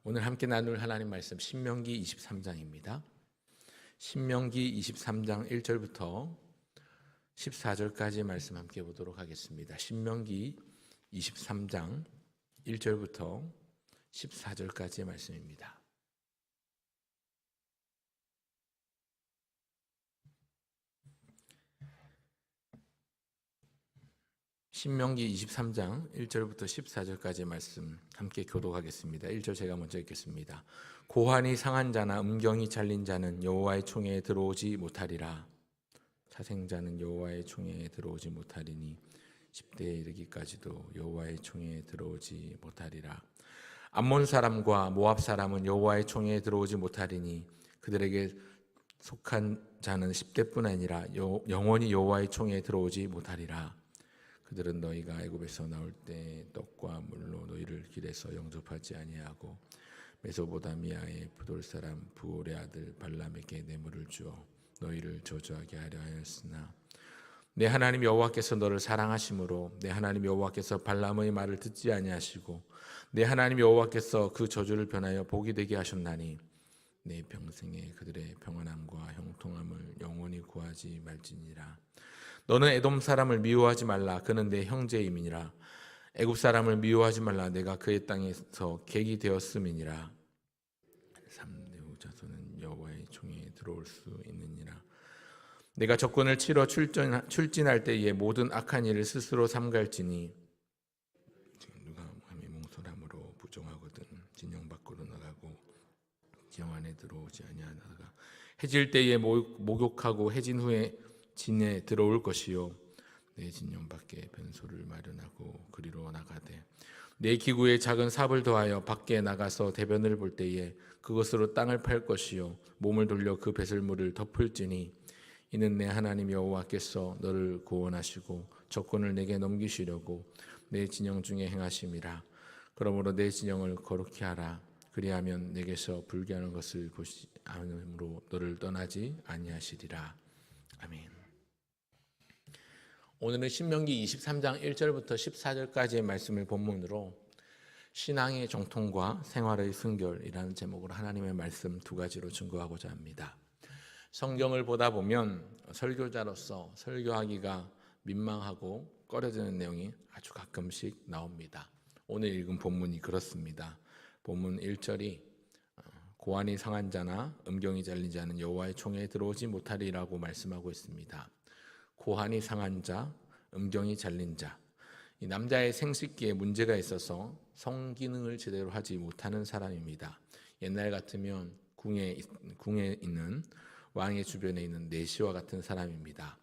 오늘 함께 나눌 하나님 말씀 신명기 23장입니다. 신명기 23장 1절부터 14절까지 말씀 함께 보도록 하겠습니다. 신명기 23장 1절부터 14절까지의 말씀입니다. 신명기 23장 1절부터 14절까지의 말씀 함께 교독하겠습니다. 1절 제가 먼저 읽겠습니다. 고환이 상한 자나 음경이 잘린 자는 여호와의 총회에 들어오지 못하리라. 사생자는 여호와의 총회에 들어오지 못하리니 10대에 이르기까지도 여호와의 총회에 들어오지 못하리라. 암몬 사람과 모압 사람은 여호와의 총회에 들어오지 못하리니 그들에게 속한 자는 10대뿐 아니라 영원히 여호와의 총회에 들어오지 못하리라. 그들은 너희가 애굽에서 나올 때 떡과 물로 너희를 길에서 영접하지 아니하고 메소보다미아의 부돌 사람 부올의 아들 발람에게 뇌물을 주어 너희를 저주하게 하려 하였으나 내 하나님 여호와께서 너를 사랑하심으로 내 하나님 여호와께서 발람의 말을 듣지 아니하시고 내 하나님 여호와께서 그 저주를 변하여 복이 되게 하셨나니 내 평생에 그들의 평안함과 형통함을 영원히 구하지 말지니라. 너는 에돔 사람을 미워하지 말라. 그는 내 형제임이니라. 애굽 사람을 미워하지 말라. 내가 그의 땅에서 객이 되었음이니라. 3대 후 자손은 여호와의 총회에 들어올 수 있느니라. 내가 적군을 치러 출진할 때에 모든 악한 일을 스스로 삼갈지니 누가 함의 몽솔함으로 부정하거든 진영 밖으로 나가고 정 안에 들어오지 아니하다가 해질 때에 목욕하고 해진 후에 진에 들어올 것이요 내 진영 밖에 변소를 마련하고 그리로 나가되 내 기구에 작은 삽을 더하여 밖에 나가서 대변을 볼 때에 그것으로 땅을 팔 것이요 몸을 돌려 그 배설물을 덮을지니 이는 내 하나님 여호와께서 너를 구원하시고 적군을 내게 넘기시려고 내 진영 중에 행하심이라. 그러므로 내 진영을 거룩히 하라. 그리하면 내게서 불귀하는 것을 보시 않으므로 너를 떠나지 아니하시리라. 아멘. 오늘은 신명기 23장 1절부터 14절까지의 말씀을 본문으로 신앙의 정통과 생활의 순결이라는 제목으로 하나님의 말씀 두 가지로 증거하고자 합니다. 성경을 보다 보면 설교자로서 설교하기가 민망하고 꺼려지는 내용이 아주 가끔씩 나옵니다. 오늘 읽은 본문이 그렇습니다. 본문 1절이 고환이 상한 자나 음경이 잘린 자는 여호와의 총회에 들어오지 못하리라고 말씀하고 있습니다. 고환이 상한 자, 음경이 잘린 자. 이 남자의 생식기에 문제가 있어서 성기능을 제대로 하지 못하는 사람입니다. 옛날 같으면 궁에 있는 왕의 주변에 있는 내시와 같은 사람입니다.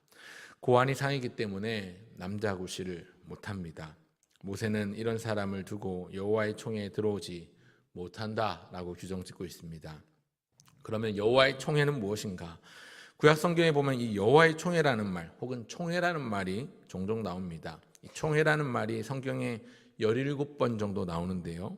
고환이 상이기 때문에 남자 구실을 못합니다. 모세는 이런 사람을 두고 여호와의 총회에 들어오지 못한다라고 규정짓고 있습니다. 그러면 여호와의 총회는 무엇인가? 구약 성경에 보면 이 여호와의 총회라는 말 혹은 총회라는 말이 종종 나옵니다. 이 총회라는 말이 성경에 17번 정도 나오는데요.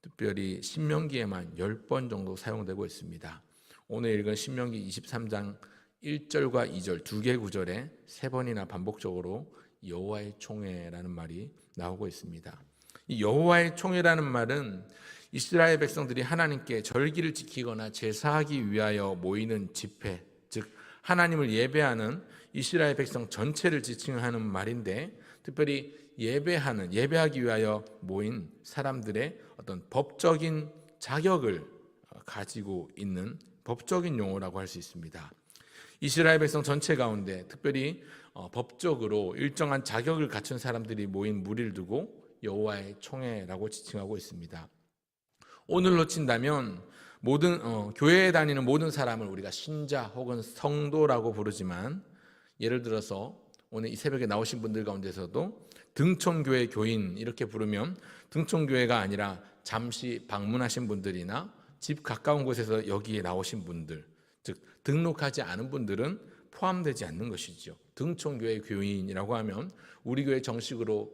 특별히 신명기에만 10번 정도 사용되고 있습니다. 오늘 읽은 신명기 23장 1절과 2절 두 개 구절에 3번이나 반복적으로 여호와의 총회라는 말이 나오고 있습니다. 이 여호와의 총회라는 말은 이스라엘 백성들이 하나님께 절기를 지키거나 제사하기 위하여 모이는 집회, 즉 하나님을 예배하는 이스라엘 백성 전체를 지칭하는 말인데 특별히 예배하기 위하여 모인 사람들의 어떤 법적인 자격을 가지고 있는 법적인 용어라고 할 수 있습니다. 이스라엘 백성 전체 가운데 특별히 법적으로 일정한 자격을 갖춘 사람들이 모인 무리를 두고 여호와의 총회라고 지칭하고 있습니다. 오늘로 친다면 모든 교회에 다니는 모든 사람을 우리가 신자 혹은 성도라고 부르지만 예를 들어서 오늘 이 새벽에 나오신 분들 가운데서도 등촌교회 교인 이렇게 부르면 등촌교회가 아니라 잠시 방문하신 분들이나 집 가까운 곳에서 여기에 나오신 분들, 즉 등록하지 않은 분들은 포함되지 않는 것이죠. 등촌교회 교인이라고 하면 우리 교회 정식으로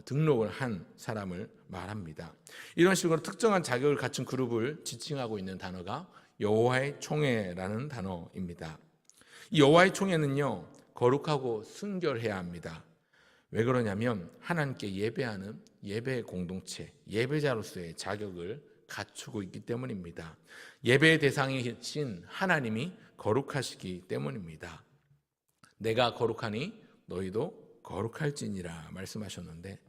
등록을 한 사람을 말합니다. 이런 식으로 특정한 자격을 갖춘 그룹을 지칭하고 있는 단어가 여호와의 총회라는 단어입니다. 이 여호와의 총회는요 거룩하고 순결해야 합니다. 왜 그러냐면 하나님께 예배하는 예배 공동체, 예배자로서의 자격을 갖추고 있기 때문입니다. 예배의 대상이신 하나님이 거룩하시기 때문입니다. 내가 거룩하니 너희도 거룩할지니라 말씀하셨는데,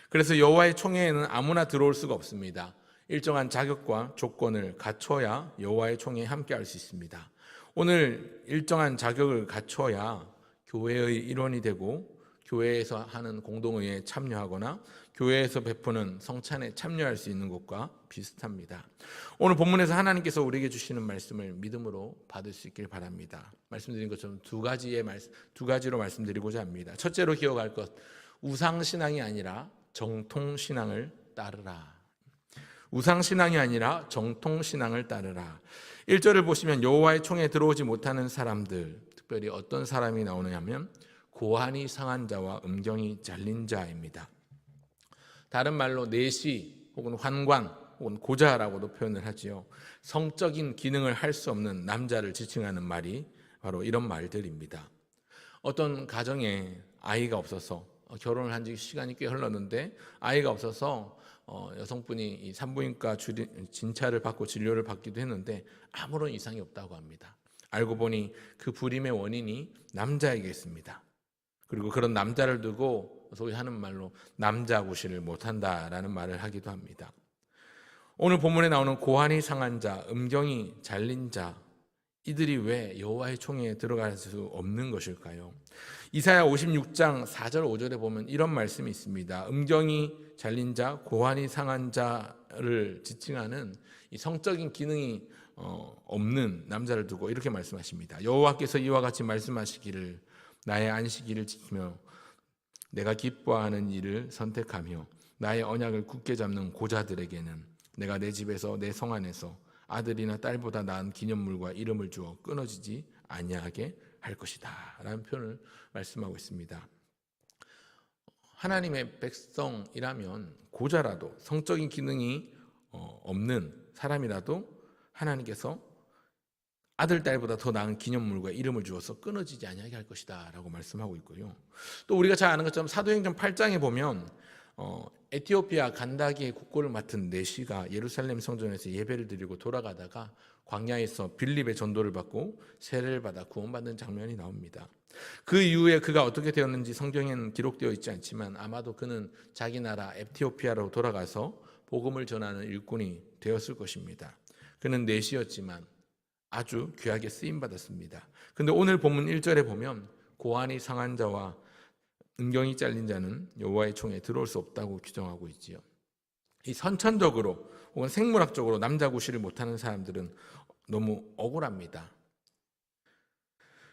그래서 여호와의 총회에는 아무나 들어올 수가 없습니다. 일정한 자격과 조건을 갖춰야 여호와의 총회에 함께할 수 있습니다. 오늘 일정한 자격을 갖춰야 교회의 일원이 되고 교회에서 하는 공동회의에 참여하거나 교회에서 베푸는 성찬에 참여할 수 있는 것과 비슷합니다. 오늘 본문에서 하나님께서 우리에게 주시는 말씀을 믿음으로 받을 수 있길 바랍니다. 말씀드린 것처럼 두 가지로 말씀드리고자 합니다. 첫째로 기억할 것, 우상신앙이 아니라 정통신앙을 따르라. 우상신앙이 아니라 정통신앙을 따르라. 1절을 보시면 여호와의 총에 들어오지 못하는 사람들, 특별히 어떤 사람이 나오느냐 하면 고환이 상한 자와 음경이 잘린 자입니다. 다른 말로 내시 혹은 환관 혹은 고자라고도 표현을 하지요. 성적인 기능을 할 수 없는 남자를 지칭하는 말이 바로 이런 말들입니다. 어떤 가정에 아이가 없어서 결혼을 한 지 시간이 꽤 흘렀는데 아이가 없어서 여성분이 이 산부인과 진찰을 받고 진료를 받기도 했는데 아무런 이상이 없다고 합니다. 알고 보니 그 불임의 원인이 남자에게 있습니다. 그리고 그런 남자를 두고 소위 하는 말로 남자구실을 못한다라는 말을 하기도 합니다. 오늘 본문에 나오는 고환이 상한 자, 음경이 잘린 자, 이들이 왜 여호와의 총회에 들어갈 수 없는 것일까요? 이사야 56장 4절 5절에 보면 이런 말씀이 있습니다. 음경이 잘린 자, 고환이 상한 자를 지칭하는 이 성적인 기능이 없는 남자를 두고 이렇게 말씀하십니다. 여호와께서 이와 같이 말씀하시기를 나의 안식일을 지키며 내가 기뻐하는 일을 선택하며 나의 언약을 굳게 잡는 고자들에게는 내가 내 집에서 내 성 안에서 아들이나 딸보다 나은 기념물과 이름을 주어 끊어지지 아니하게 할 것이다 라는 표현을 말씀하고 있습니다. 하나님의 백성이라면 고자라도 성적인 기능이 없는 사람이라도 하나님께서 아들, 딸보다 더 나은 기념물과 이름을 주어서 끊어지지 아니하게 할 것이다 라고 말씀하고 있고요. 또 우리가 잘 아는 것처럼 사도행전 8장에 보면 에티오피아 간다기의 국고를 맡은 내시가 예루살렘 성전에서 예배를 드리고 돌아가다가 광야에서 빌립의 전도를 받고 세례를 받아 구원받는 장면이 나옵니다. 그 이후에 그가 어떻게 되었는지 성경에는 기록되어 있지 않지만 아마도 그는 자기 나라 에티오피아로 돌아가서 복음을 전하는 일꾼이 되었을 것입니다. 그는 내시였지만 아주 귀하게 쓰임받았습니다. 그런데 오늘 본문 1절에 보면 고환이 상한 자와 음경이 잘린 자는 여호와의 총에 들어올 수 없다고 규정하고 있지요. 이 선천적으로 혹은 생물학적으로 남자 구실을 못하는 사람들은 너무 억울합니다.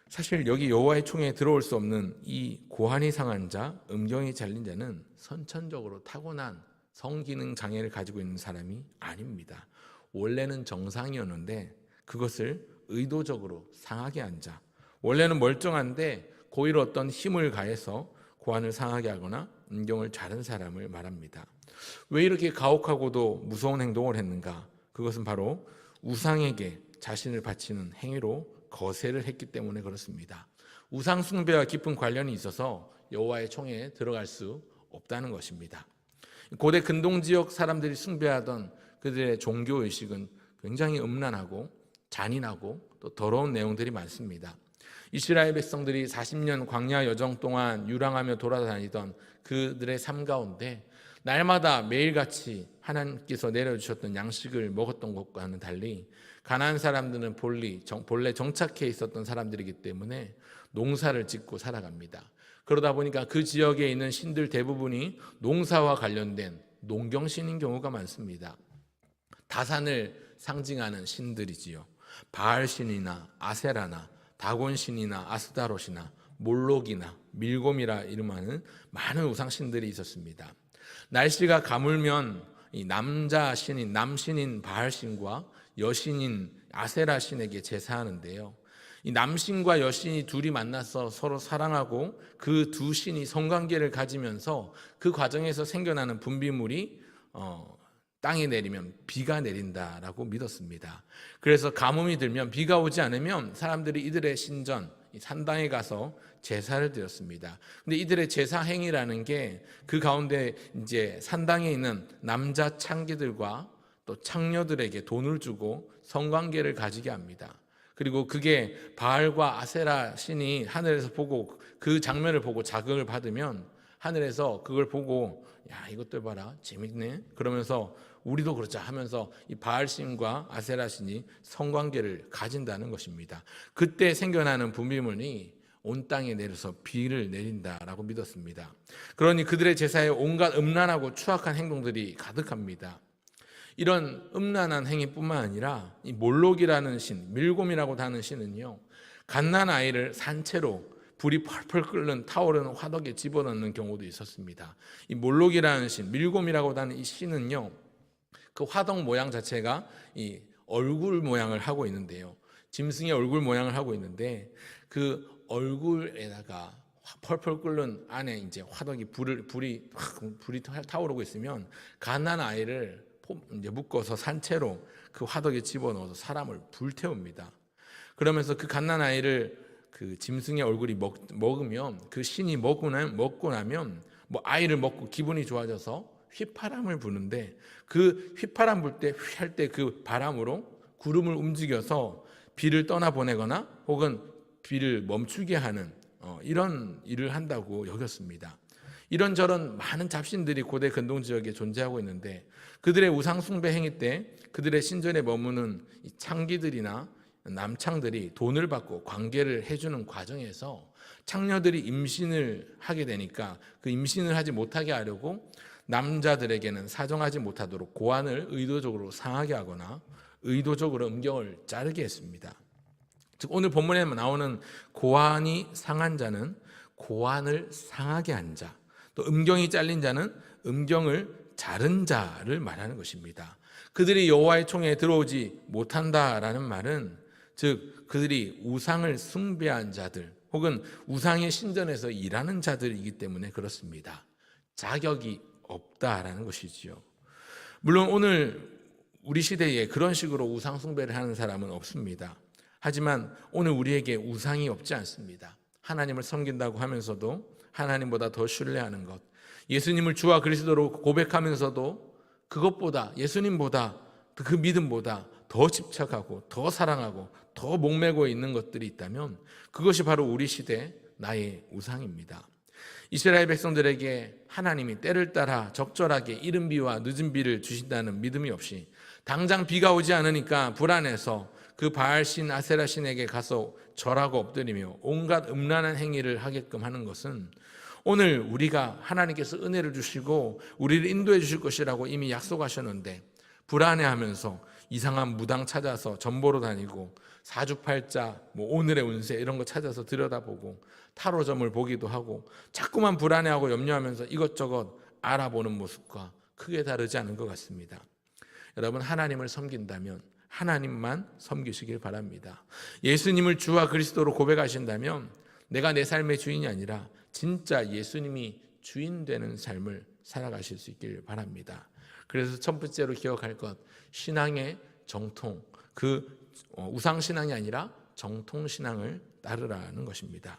사실 여기 여호와의 총에 들어올 수 없는 이 고환이 상한 자, 음경이 잘린 자는 선천적으로 타고난 성기능 장애를 가지고 있는 사람이 아닙니다. 원래는 정상이었는데 그것을 의도적으로 상하게 한 자, 원래는 멀쩡한데 고의로 어떤 힘을 가해서 고환을 상하게 하거나 음경을 자른 사람을 말합니다. 왜 이렇게 가혹하고도 무서운 행동을 했는가? 그것은 바로 우상에게 자신을 바치는 행위로 거세를 했기 때문에 그렇습니다. 우상 숭배와 깊은 관련이 있어서 여호와의 총회에 들어갈 수 없다는 것입니다. 고대 근동 지역 사람들이 숭배하던 그들의 종교 의식은 굉장히 음란하고 잔인하고 또 더러운 내용들이 많습니다. 이스라엘 백성들이 40년 광야 여정 동안 유랑하며 돌아다니던 그들의 삶 가운데 날마다 매일같이 하나님께서 내려주셨던 양식을 먹었던 것과는 달리 가나안 사람들은 본래 정착해 있었던 사람들이기 때문에 농사를 짓고 살아갑니다. 그러다 보니까 그 지역에 있는 신들 대부분이 농사와 관련된 농경신인 경우가 많습니다. 다산을 상징하는 신들이지요. 바알신이나 아세라나 다곤신이나 아스다롯이나 몰록이나 밀곰이라 이름하는 많은 우상신들이 있었습니다. 날씨가 가물면 이 남자 신인 남신인 바알신과 여신인 아세라 신에게 제사하는데요. 이 남신과 여신이 둘이 만나서 서로 사랑하고 그 두 신이 성관계를 가지면서 그 과정에서 생겨나는 분비물이 땅에 내리면 비가 내린다라고 믿었습니다. 그래서 가뭄이 들면 비가 오지 않으면 사람들이 이들의 신전 산당에 가서 제사를 드렸습니다. 근데 이들의 제사 행위라는 게 그 가운데 이제 산당에 있는 남자 창기들과 또 창녀들에게 돈을 주고 성관계를 가지게 합니다. 그리고 그게 바알과 아세라 신이 하늘에서 보고 그 장면을 보고 자극을 받으면 하늘에서 그걸 보고 야, 이것들 봐라, 재밌네, 그러면서 우리도 그러자 하면서 이 바알 신과 아세라 신이 성관계를 가진다는 것입니다. 그때 생겨나는 분비문이 온 땅에 내려서 비를 내린다라고 믿었습니다. 그러니 그들의 제사에 온갖 음란하고 추악한 행동들이 가득합니다. 이런 음란한 행위뿐만 아니라 이 몰록이라는 신, 밀곰이라고 하는 신은요, 갓난 아이를 산채로 불이 펄펄 끓는 타오르는 화덕에 집어넣는 경우도 있었습니다. 이 몰록이라는 신, 밀곰이라고 하는 이 신은요, 그 화덕 모양 자체가 이 얼굴 모양을 하고 있는데요, 짐승의 얼굴 모양을 하고 있는데 그 얼굴에다가 펄펄 끓는 안에 이제 화덕이 불이 타오르고 있으면 갓난 아이를 이제 묶어서 산채로 그 화덕에 집어넣어서 사람을 불태웁니다. 그러면서 그 갓난 아이를 그 짐승의 얼굴이 먹으면 그 신이 먹고 나면 뭐 아이를 먹고 기분이 좋아져서 휘파람을 부는데 그 휘파람 불 때 휘할 때 그 바람으로 구름을 움직여서 비를 떠나보내거나 혹은 비를 멈추게 하는 이런 일을 한다고 여겼습니다. 이런저런 많은 잡신들이 고대 근동 지역에 존재하고 있는데 그들의 우상 숭배 행위 때 그들의 신전에 머무는 창기들이나 남창들이 돈을 받고 관계를 해주는 과정에서 창녀들이 임신을 하게 되니까 그 임신을 하지 못하게 하려고 남자들에게는 사정하지 못하도록 고환을 의도적으로 상하게 하거나 의도적으로 음경을 자르게 했습니다. 즉 오늘 본문에 나오는 고환이 상한 자는 고환을 상하게 한 자, 또 음경이 잘린 자는 음경을 자른 자를 말하는 것입니다. 그들이 여호와의 총회에 들어오지 못한다라는 말은 즉 그들이 우상을 숭배한 자들 혹은 우상의 신전에서 일하는 자들이기 때문에 그렇습니다. 자격이 없다라는 것이지요. 물론 오늘 우리 시대에 그런 식으로 우상 숭배를 하는 사람은 없습니다. 하지만 오늘 우리에게 우상이 없지 않습니다. 하나님을 섬긴다고 하면서도 하나님보다 더 신뢰하는 것, 예수님을 주와 그리스도로 고백하면서도 그것보다 예수님보다 그 믿음보다 더 집착하고 더 사랑하고 더 목매고 있는 것들이 있다면 그것이 바로 우리 시대 나의 우상입니다. 이스라엘 백성들에게 하나님이 때를 따라 적절하게 이른 비와 늦은 비를 주신다는 믿음이 없이 당장 비가 오지 않으니까 불안해서 그 바알신 아세라신에게 가서 절하고 엎드리며 온갖 음란한 행위를 하게끔 하는 것은 오늘 우리가 하나님께서 은혜를 주시고 우리를 인도해 주실 것이라고 이미 약속하셨는데 불안해하면서 이상한 무당 찾아서 전보로 다니고 사주팔자, 오늘의 운세 이런 거 찾아서 들여다보고 타로점을 보기도 하고 자꾸만 불안해하고 염려하면서 이것저것 알아보는 모습과 크게 다르지 않은 것 같습니다. 여러분, 하나님을 섬긴다면 하나님만 섬기시길 바랍니다. 예수님을 주와 그리스도로 고백하신다면 내가 내 삶의 주인이 아니라 진짜 예수님이 주인 되는 삶을 살아가실 수 있길 바랍니다. 그래서 첫 번째로 기억할 것, 신앙의 정통, 그 우상신앙이 아니라 정통신앙을 따르라는 것입니다.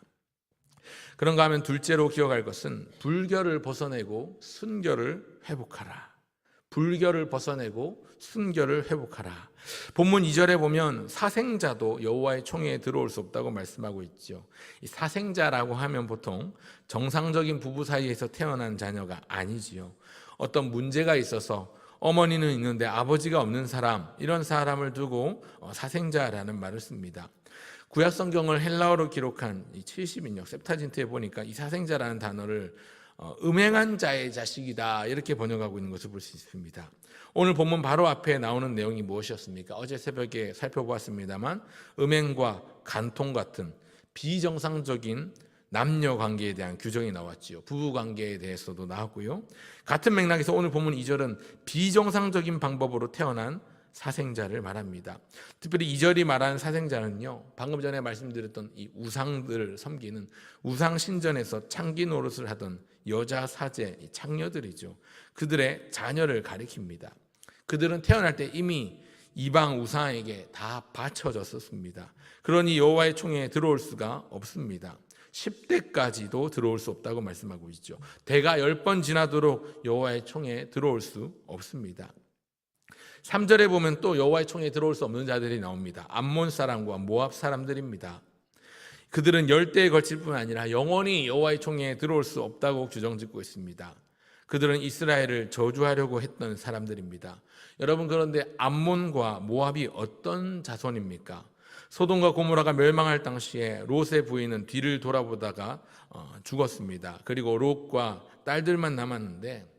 그런가 하면 둘째로 기억할 것은 불결을 벗어내고 순결을 회복하라. 불결을 벗어내고 순결을 회복하라. 본문 2절에 보면 사생자도 여호와의 총회에 들어올 수 없다고 말씀하고 있죠. 이 사생자라고 하면 보통 정상적인 부부 사이에서 태어난 자녀가 아니지요. 어떤 문제가 있어서 어머니는 있는데 아버지가 없는 사람, 이런 사람을 두고 사생자라는 말을 씁니다. 구약 성경을 헬라어로 기록한 이 70인역 셉타진트에 보니까 이 사생자라는 단어를 음행한 자의 자식이다 이렇게 번역하고 있는 것을 볼 수 있습니다. 오늘 본문 바로 앞에 나오는 내용이 무엇이었습니까? 어제 새벽에 살펴보았습니다만 음행과 간통 같은 비정상적인 남녀 관계에 대한 규정이 나왔지요. 부부 관계에 대해서도 나왔고요. 같은 맥락에서 오늘 본문 2절은 비정상적인 방법으로 태어난 사생자를 말합니다. 특별히 2절이 말하는 사생자는요, 방금 전에 말씀드렸던 이 우상들을 섬기는 우상 신전에서 창기 노릇을 하던 여자 사제 창녀들이죠. 그들의 자녀를 가리킵니다. 그들은 태어날 때 이미 이방 우상에게 다 바쳐졌었습니다. 그러니 여호와의 총회에 들어올 수가 없습니다. 10대까지도 들어올 수 없다고 말씀하고 있죠. 대가 10번 지나도록 여호와의 총회에 들어올 수 없습니다. 3절에 보면 또 여호와의 총에 들어올 수 없는 자들이 나옵니다. 암몬 사람과 모압 사람들입니다. 그들은 열대에 걸칠 뿐 아니라 영원히 여호와의 총에 들어올 수 없다고 규정짓고 있습니다. 그들은 이스라엘을 저주하려고 했던 사람들입니다. 여러분, 그런데 암몬과 모압이 어떤 자손입니까? 소돔과 고모라가 멸망할 당시에 롯의 부인은 뒤를 돌아보다가 죽었습니다. 그리고 롯과 딸들만 남았는데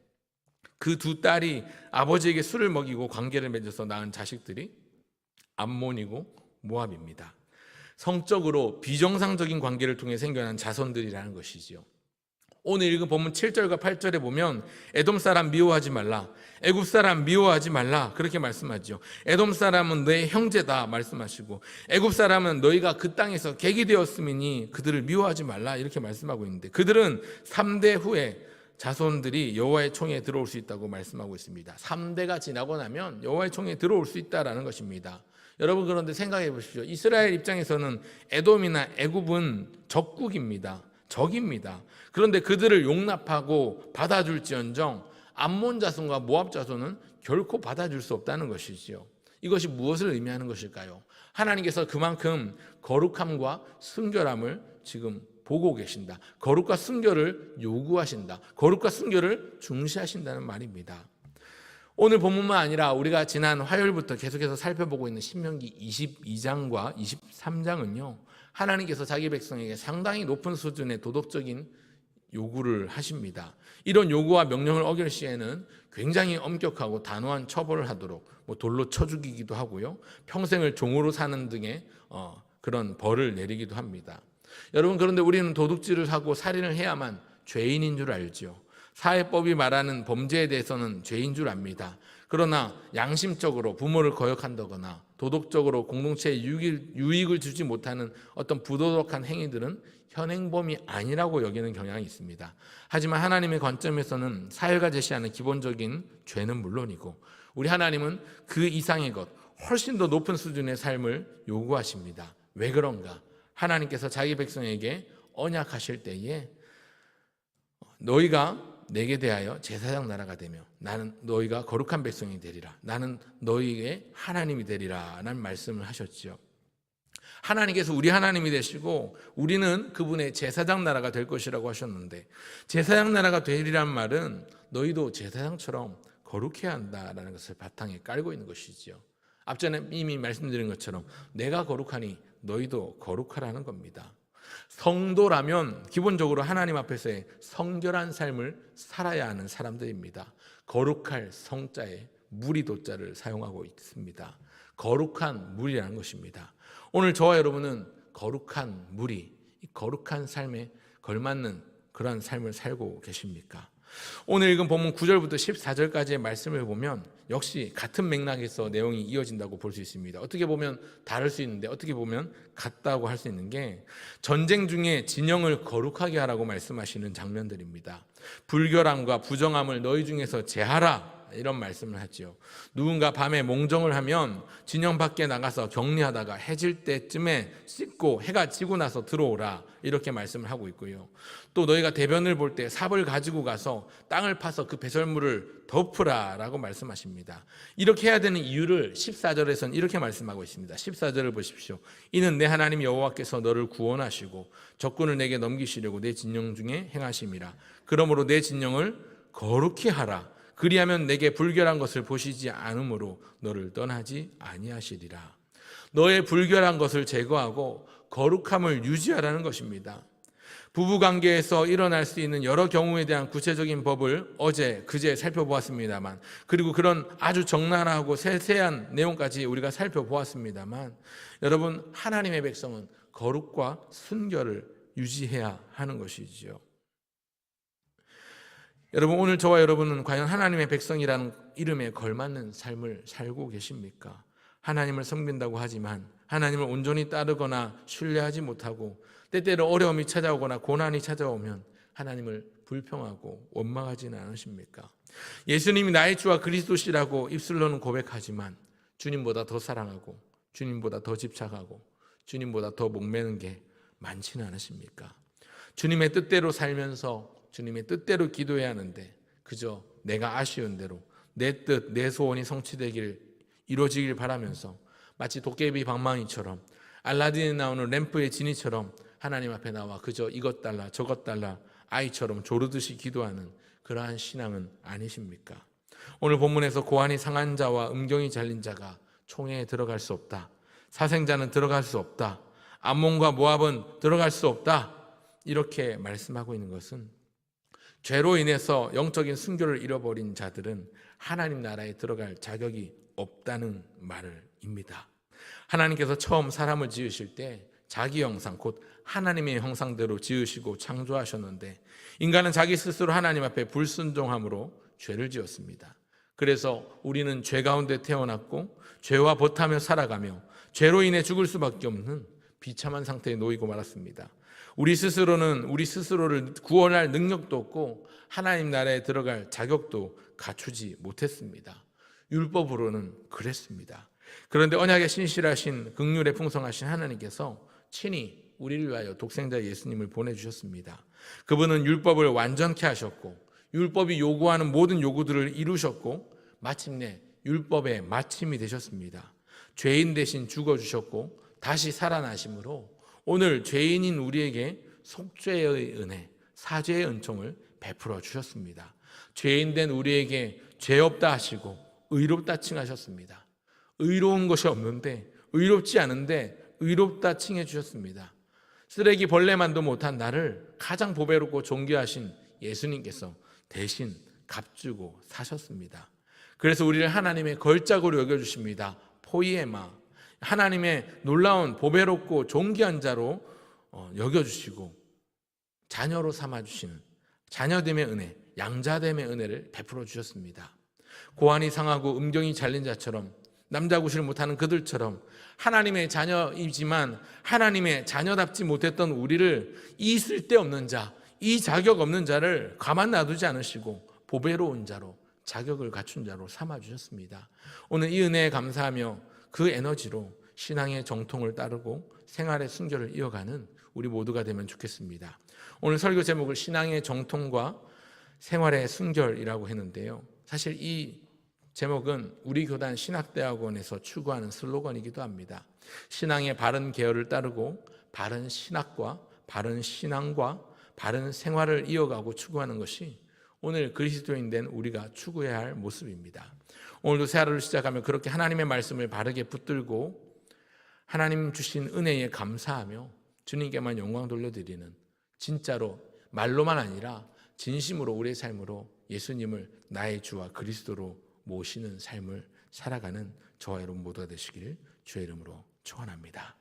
그 두 딸이 아버지에게 술을 먹이고 관계를 맺어서 낳은 자식들이 암몬이고 모압입니다. 성적으로 비정상적인 관계를 통해 생겨난 자손들이라는 것이지요. 오늘 읽은 본문 7절과 8절에 보면 에돔 사람 미워하지 말라, 애굽 사람 미워하지 말라 그렇게 말씀하죠. 에돔 사람은 내 형제다 말씀하시고 애굽 사람은 너희가 그 땅에서 객이 되었음이니 그들을 미워하지 말라 이렇게 말씀하고 있는데, 그들은 3대 후에 자손들이 여호와의 총에 들어올 수 있다고 말씀하고 있습니다. 3대가 지나고 나면 여호와의 총에 들어올 수 있다라는 것입니다. 여러분, 그런데 생각해 보십시오. 이스라엘 입장에서는 에돔이나 애굽은 적국입니다. 적입니다. 그런데 그들을 용납하고 받아줄지언정 암몬 자손과 모압 자손은 결코 받아줄 수 없다는 것이지요. 이것이 무엇을 의미하는 것일까요? 하나님께서 그만큼 거룩함과 순결함을 지금 보고 계신다. 거룩과 순결을 요구하신다. 거룩과 순결을 중시하신다는 말입니다. 오늘 본문만 아니라 우리가 지난 화요일부터 계속해서 살펴보고 있는 신명기 22장과 23장은요, 하나님께서 자기 백성에게 상당히 높은 수준의 도덕적인 요구를 하십니다. 이런 요구와 명령을 어길 시에는 굉장히 엄격하고 단호한 처벌을 하도록 돌로 쳐 죽이기도 하고요, 평생을 종으로 사는 등의 그런 벌을 내리기도 합니다. 여러분, 그런데 우리는 도둑질을 하고 살인을 해야만 죄인인 줄 알죠. 사회법이 말하는 범죄에 대해서는 죄인 줄 압니다. 그러나 양심적으로 부모를 거역한다거나 도덕적으로 공동체에 유익을 주지 못하는 어떤 부도덕한 행위들은 현행범이 아니라고 여기는 경향이 있습니다. 하지만 하나님의 관점에서는 사회가 제시하는 기본적인 죄는 물론이고 우리 하나님은 그 이상의 것, 훨씬 더 높은 수준의 삶을 요구하십니다. 왜 그런가? 하나님께서 자기 백성에게 언약하실 때에 너희가 내게 대하여 제사장 나라가 되며 나는 너희가 거룩한 백성이 되리라, 나는 너희의 하나님이 되리라 라는 말씀을 하셨죠. 하나님께서 우리 하나님이 되시고 우리는 그분의 제사장 나라가 될 것이라고 하셨는데, 제사장 나라가 되리란 말은 너희도 제사장처럼 거룩해야 한다라는 것을 바탕에 깔고 있는 것이죠. 앞전에 이미 말씀드린 것처럼 내가 거룩하니 너희도 거룩하라는 겁니다. 성도라면 기본적으로 하나님 앞에서의 성결한 삶을 살아야 하는 사람들입니다. 거룩할 성자에 무리도자를 사용하고 있습니다. 거룩한 무리라는 것입니다. 오늘 저와 여러분은 거룩한 무리, 거룩한 삶에 걸맞는 그러한 삶을 살고 계십니까? 오늘 읽은 본문 9절부터 14절까지의 말씀을 보면 역시 같은 맥락에서 내용이 이어진다고 볼 수 있습니다. 어떻게 보면 다를 수 있는데 어떻게 보면 같다고 할 수 있는 게, 전쟁 중에 진영을 거룩하게 하라고 말씀하시는 장면들입니다. 불결함과 부정함을 너희 중에서 제하라 이런 말씀을 하죠. 누군가 밤에 몽정을 하면 진영 밖에 나가서 격리하다가 해질 때쯤에 씻고 해가 지고 나서 들어오라 이렇게 말씀을 하고 있고요. 또 너희가 대변을 볼 때 삽을 가지고 가서 땅을 파서 그 배설물을 덮으라 라고 말씀하십니다. 이렇게 해야 되는 이유를 14절에서는 이렇게 말씀하고 있습니다. 14절을 보십시오. 이는 내 하나님 여호와께서 너를 구원하시고 적군을 내게 넘기시려고 내 진영 중에 행하심이라. 그러므로 내 진영을 거룩히 하라. 그리하면 내게 불결한 것을 보시지 않으므로 너를 떠나지 아니하시리라. 너의 불결한 것을 제거하고 거룩함을 유지하라는 것입니다. 부부관계에서 일어날 수 있는 여러 경우에 대한 구체적인 법을 어제 그제 살펴보았습니다만, 그리고 그런 아주 적나라하고 세세한 내용까지 우리가 살펴보았습니다만, 여러분, 하나님의 백성은 거룩과 순결을 유지해야 하는 것이지요. 여러분, 오늘 저와 여러분은 과연 하나님의 백성이라는 이름에 걸맞는 삶을 살고 계십니까? 하나님을 섬긴다고 하지만 하나님을 온전히 따르거나 신뢰하지 못하고 때때로 어려움이 찾아오거나 고난이 찾아오면 하나님을 불평하고 원망하지는 않으십니까? 예수님이 나의 주와 그리스도시라고 입술로는 고백하지만 주님보다 더 사랑하고 주님보다 더 집착하고 주님보다 더 목매는 게 많지는 않으십니까? 주님의 뜻대로 살면서 주님의 뜻대로 기도해야 하는데 그저 내가 아쉬운 대로 내 뜻, 내 소원이 성취되길 이루어지길 바라면서 마치 도깨비 방망이처럼 알라딘에 나오는 램프의 지니처럼 하나님 앞에 나와 그저 이것 달라 저것 달라 아이처럼 조르듯이 기도하는 그러한 신앙은 아니십니까? 오늘 본문에서 고환이 상한 자와 음경이 잘린 자가 총회에 들어갈 수 없다. 사생자는 들어갈 수 없다. 암몬과 모압은 들어갈 수 없다. 이렇게 말씀하고 있는 것은 죄로 인해서 영적인 순교를 잃어버린 자들은 하나님 나라에 들어갈 자격이 없다는 말입니다. 하나님께서 처음 사람을 지으실 때 자기 형상 곧 하나님의 형상대로 지으시고 창조하셨는데 인간은 자기 스스로 하나님 앞에 불순종함으로 죄를 지었습니다. 그래서 우리는 죄 가운데 태어났고 죄와 버타며 살아가며 죄로 인해 죽을 수밖에 없는 비참한 상태에 놓이고 말았습니다. 우리 스스로는 우리 스스로를 구원할 능력도 없고 하나님 나라에 들어갈 자격도 갖추지 못했습니다. 율법으로는 그랬습니다. 그런데 언약에 신실하신 긍휼에 풍성하신 하나님께서 친히 우리를 위하여 독생자 예수님을 보내주셨습니다. 그분은 율법을 완전케 하셨고 율법이 요구하는 모든 요구들을 이루셨고 마침내 율법의 마침이 되셨습니다. 죄인 대신 죽어주셨고 다시 살아나심으로 오늘 죄인인 우리에게 속죄의 은혜, 사죄의 은총을 베풀어 주셨습니다. 죄인 된 우리에게 죄 없다 하시고 의롭다 칭하셨습니다. 의로운 것이 없는데 의롭지 않은데 의롭다 칭해 주셨습니다. 쓰레기 벌레만도 못한 나를 가장 보배롭고 존귀하신 예수님께서 대신 값주고 사셨습니다. 그래서 우리를 하나님의 걸작으로 여겨주십니다. 포이에마, 하나님의 놀라운 보배롭고 존귀한 자로 여겨주시고 자녀로 삼아주시는 자녀됨의 은혜, 양자됨의 은혜를 베풀어 주셨습니다. 고환이 상하고 음경이 잘린 자처럼 남자구실 못하는 그들처럼 하나님의 자녀이지만 하나님의 자녀답지 못했던 우리를 이 쓸데없는 자, 이 자격 없는 자를 가만 놔두지 않으시고 보배로운 자로 자격을 갖춘 자로 삼아주셨습니다. 오늘 이 은혜에 감사하며 그 에너지로 신앙의 정통을 따르고 생활의 순결을 이어가는 우리 모두가 되면 좋겠습니다. 오늘 설교 제목을 신앙의 정통과 생활의 순결이라고 했는데요. 사실 이 제목은 우리 교단 신학대학원에서 추구하는 슬로건이기도 합니다. 신앙의 바른 계열을 따르고 바른 신학과 바른 신앙과 바른 생활을 이어가고 추구하는 것이 오늘 그리스도인 된 우리가 추구해야 할 모습입니다. 오늘도 새 하루를 시작하며 그렇게 하나님의 말씀을 바르게 붙들고 하나님 주신 은혜에 감사하며 주님께만 영광 돌려드리는 진짜로 말로만 아니라 진심으로 우리의 삶으로 예수님을 나의 주와 그리스도로 모시는 삶을 살아가는 저와 여러분 모두가 되시기를 주의 이름으로 축원합니다.